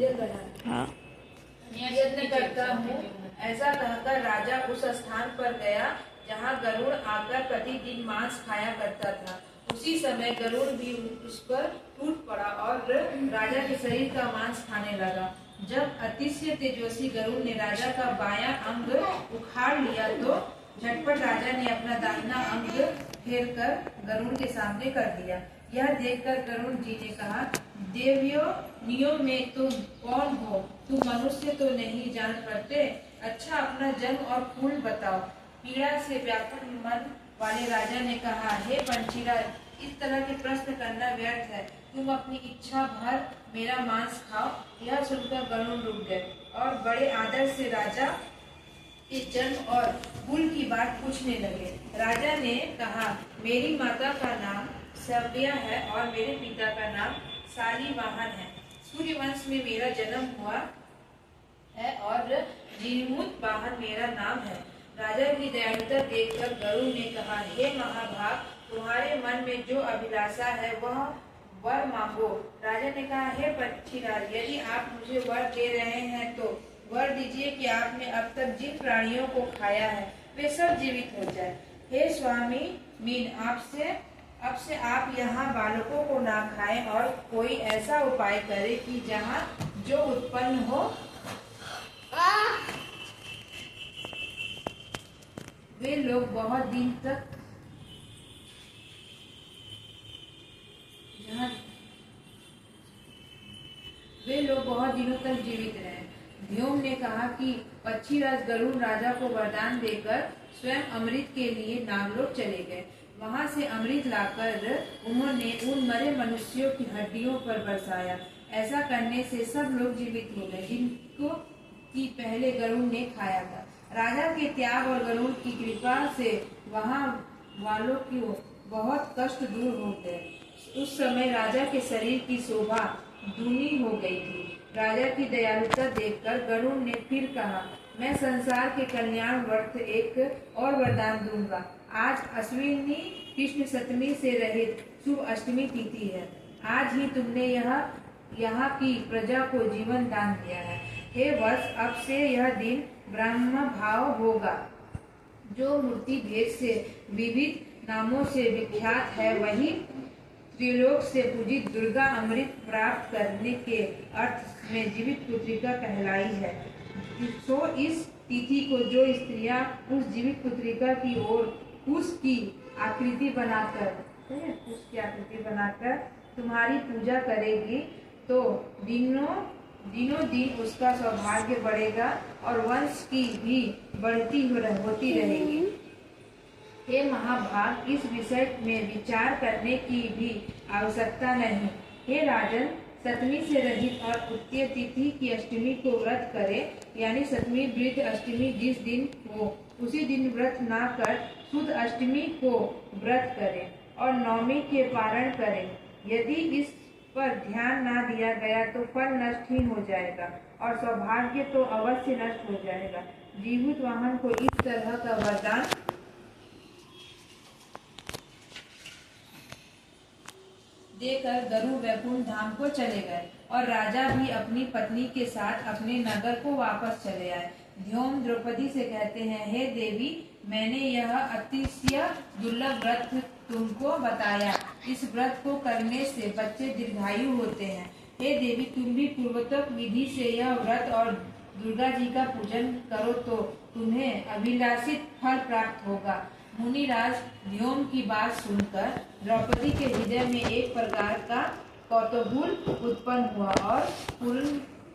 हाँ। यत्न करता हूँ। ऐसा कहकर राजा उस स्थान पर गया जहाँ गरुड़ आकर प्रतिदिन मांस खाया करता था। उसी समय गरुड़ भी उस पर टूट पड़ा और राजा के शरीर का मांस खाने लगा। जब अतिशय तेजस्वी गरुड़ ने राजा का बायां अंग उखाड़ लिया तो झटपट राजा ने अपना दाहिना अंग फेर कर गरुड़ के सामने कर दिया। यह देखकर गरुड़ जी ने कहा, देवियों नियों में तुम कौन हो? तुम मनुष्य तो नहीं जान पड़ते। अच्छा, अपना जन्म और कुल बताओ। पीड़ा से व्याकुल मन वाले राजा ने कहा, हे पंछीराज, इस तरह के प्रश्न करना व्यर्थ है। तुम अपनी इच्छा भर मेरा मांस खाओ। यह सुनकर गरुड़ रुक गए और बड़े आदर से राजा के जन्म और कुल की बात पूछने लगे। राजा ने कहा, मेरी माता का नाम सव्या है और मेरे पिता का नाम शालिवाहन है। सूर्यवंश में मेरा जन्म हुआ है और जीमूत वाहन मेरा नाम है। राजा की दयालुता देखकर गरुड़ ने कहा, हे महाभाग, तुम्हारे मन में जो अभिलाषा है वह वर मांगो। राजा ने कहा, हे पक्षीराज, यदि आप मुझे वर दे रहे हैं तो वर दीजिए कि आपने अब तक जिन प्राणियों को खाया है वे सब जीवित हो जाए। हे स्वामी मीन, अब से आप यहाँ बालकों को ना खाएं और कोई ऐसा उपाय करें कि जहाँ जो उत्पन्न हो वे लोग बहुत दिन तक दिनों तक जीवित रहे। व्योम ने कहा कि पक्षीराज गरुड़ राजा को वरदान देकर स्वयं अमृत के लिए नागलोक चले गए। वहां से अमृत लाकर उन्होंने उन मरे मनुष्यों की हड्डियों पर बरसाया। ऐसा करने से सब लोग जीवित हो गए जिनको की पहले गरुड़ ने खाया था। राजा के त्याग और गरुड़ की कृपा से वहां वालों की बहुत कष्ट दूर हो गए। उस समय राजा के शरीर की शोभा दूनी हो गई थी। राजा की दयालुता देखकर गरुड़ ने फिर कहा, मैं संसार के कल्याण वर्थ एक और वरदान दूंगा। आज अश्विनी कृष्ण सप्तमी से रहित शुभ अष्टमी तिथि है। आज ही तुमने यहाँ की प्रजा को जीवन दान दिया है। हे वत्स, अब से यह दिन ब्रह्म भाव होगा। जो मूर्ति भेद से विविध नामों से विख्यात है वही त्रिलोक से पूजित दुर्गा अमृत प्राप्त करने के अर्थ में जीवित पुत्रिका कहलाई है। सो इस तिथि को जो स्त्रियां उस जीवित पुत्रिका की ओर उसकी आकृति बनाकर तुम्हारी पूजा करेगी तो दिनों दिन उसका सौभाग्य बढ़ेगा और वंश की भी होती रहेगी। हे महाभाग, इस विषय में विचार करने की भी आवश्यकता नहीं। हे राजन, सप्तमी से रहित और तृतीय तिथि की अष्टमी को व्रत करें, यानी सप्तमी वृद्ध अष्टमी जिस दिन हो उसी दिन व्रत ना कर शुद्ध अष्टमी को व्रत करें और नवमी के पारण करें। यदि इस पर ध्यान ना दिया गया तो फल नष्ट ही हो जाएगा और सौभाग्य तो अवश्य नष्ट हो जाएगा। जीवित वाहन को इस तरह का वरदान देकर गरुड़ वैकुंठ धाम को चले गए और राजा भी अपनी पत्नी के साथ अपने नगर को वापस चले आए। व्योम द्रौपदी से कहते हैं, हे देवी, मैंने यह अतिशय दुर्लभ व्रत तुमको बताया। इस व्रत को करने से बच्चे दीर्घायु होते हैं। हे देवी, तुम भी पूर्वोक्त विधि से यह व्रत और दुर्गा जी का पूजन करो तो तुम्हें अभिलाषित फल प्राप्त होगा। मुनिराज व्योम की बात सुनकर द्रौपदी के हृदय में एक प्रकार का कौतूहल उत्पन्न हुआ और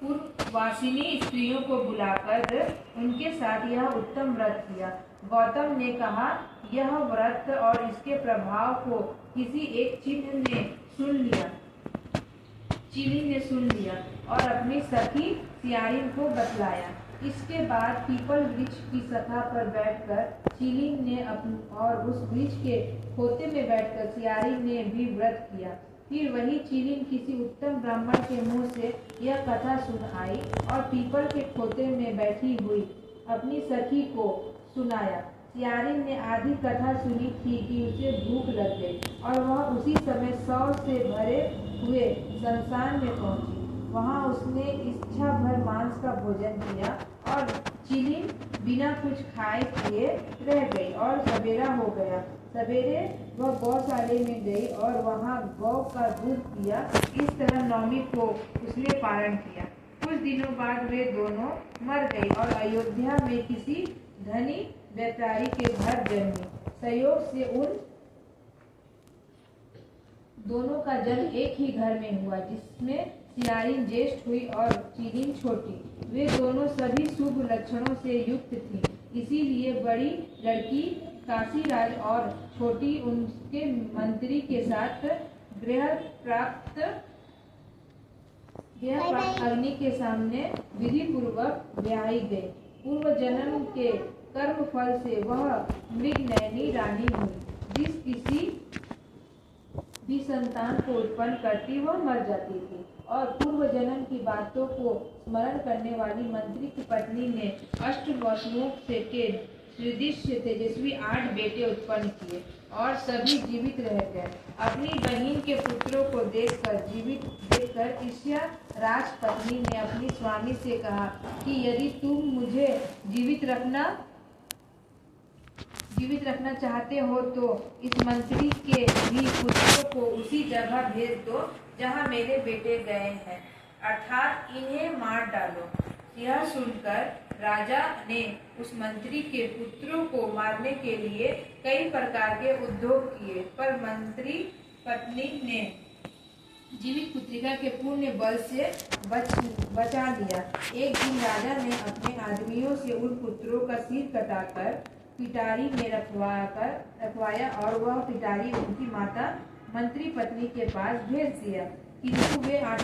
पूर्ववासिनी स्त्रियों को बुलाकर उनके साथ यह उत्तम व्रत किया। गौतम ने कहा, यह व्रत और इसके प्रभाव को किसी एक चिली ने सुन लिया और अपनी सखी सियारिन को बतलाया। इसके बाद पीपल वृक्ष की शाखा पर बैठकर चिलिन ने और उस वृक्ष के खोते में बैठकर सियारिन ने भी व्रत किया। फिर वही चिलिन किसी उत्तम ब्राह्मण के मुंह से यह कथा सुन आई और पीपल के खोते में बैठी हुई अपनी सखी को सुनाया। सियारिन ने आधी कथा सुनी थी कि उसे भूख लग गई और वह उसी समय शव से भरे हुए शमशान में पहुंची। वहाँ उसने इच्छा भर मांस का भोजन किया और चिलिन बिना कुछ खाए पिए रह गई और सवेरा हो गया। सवेरे वह गौशाले में गई और वहाँ गौ का दूध पिया। इस तरह नवमी को उसने पारण किया। कुछ दिनों बाद वे दोनों मर गई और अयोध्या में किसी धनी व्यापारी के घर जन्मी। संयोग से उन दोनों का जन्म एक ही घर में हुआ, जिसमें सियारिन ज्येष्ठ हुई और चिलिन छोटी। वे दोनों सभी शुभ लक्षणों से युक्त थीं, इसीलिए बड़ी लड़की काशीराज और छोटी उनके मंत्री के साथ गृह प्राप्त अग्नि के सामने विधि पूर्वक ब्याही गई। पूर्व जन्म के कर्म फल से वह मृगनयनी रानी हुई। जिस किसी भी संतान को उत्पन्न करती वह मर जाती थी और पूर्व जन्म की बातों को स्मरण करने वाली मंत्री की पत्नी ने अष्टवसुओं से के सुदृश्य तेजस्वी 8 बेटे उत्पन्न किए और सभी जीवित रह गए। अपनी बहन के पुत्रों को देखकर ईर्ष्या राजपत्नी ने अपनी स्वामी से कहा कि यदि तुम मुझे जीवित रखना चाहते हो तो इस मंत्री के भी पुत्रों को उसी जगह भेज दो जहाँ मेरे बेटे गए हैं, अर्थात इन्हें मार डालो। यह सुनकर राजा ने उस मंत्री के पुत्रों को मारने के लिए कई प्रकार के उद्योग किए, पर मंत्री पत्नी ने जीवित पुत्रिका के पुण्य बल से बचा लिया। एक दिन राजा ने अपने आदमियों से उन पुत्रों का सिर कटाकर पिटारी में रखवाया और वह पिटारी उनकी माता मंत्री पत्नी के पास भेज दिया, किंतु वे 8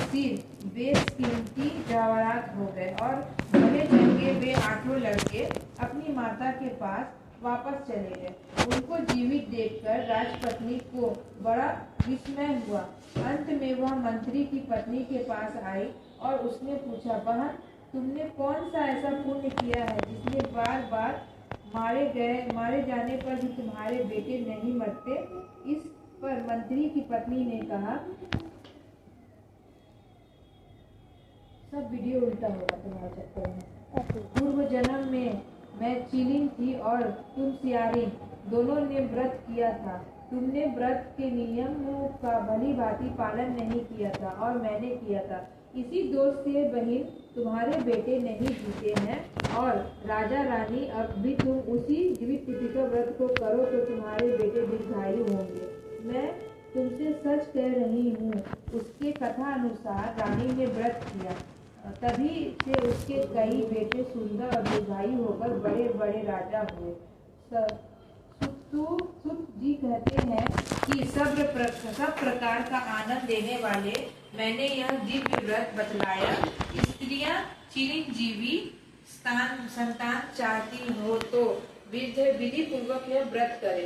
सिर बेशकीमती जवाहरात हो गए और बड़े जंगे वे 8 लड़के अपनी माता के पास वापस चले गए। उनको जीवित देखकर राजपत्नी को बड़ा विस्मय हुआ। अंत में वह मंत्री की पत्नी के पास आई और उसने पूछा, बहन, तुमने कौन सा ऐसा पुण्य किया है जिसने बार बार मारे जाने पर भी तुम्हारे बेटे नहीं मरते? इस पर मंत्री की पत्नी ने कहा, सब वीडियो उल्टा होगा तुम्हारे चक्कर में। पूर्व जन्म में मैं चिलिन थी और तुम सियारिन, दोनों ने व्रत किया था। तुमने व्रत के नियमों का भली भांति पालन नहीं किया था और मैंने किया था। इसी दोष से बहन तुम्हारे बेटे नहीं जीते हैं और राजा रानी, अब भी तुम उसी जीवित पुत्रिका व्रत को करो तो तुम्हारे बेटे दीर्घायु होंगे। मैं तुमसे सच कह रही हूँ। उसके कथा अनुसार रानी ने व्रत किया, तभी से उसके कई बेटे सुंदर और दीर्घायु होकर बड़े बड़े राजा हुए। सुत जी कहते हैं कि सब प्रकार का आनंद देने वाले मैंने यह दिव्य व्रत बतलाया। स्त्रियां चिरंजीवी संतान चाहती हो तो विधि पूर्वक यह व्रत करे।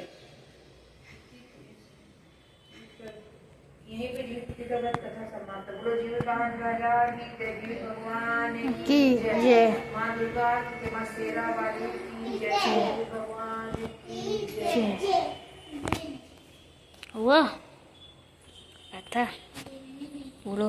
यहीं पे जीवित का व्रत कथा समाप्त। बोलो जीवित राजा की जय, जीवित भगवान की जय, माँ दुर्गा की, माँ शेरा वाली की जय, जीवित भगवान की जय। हुआ था बोलो।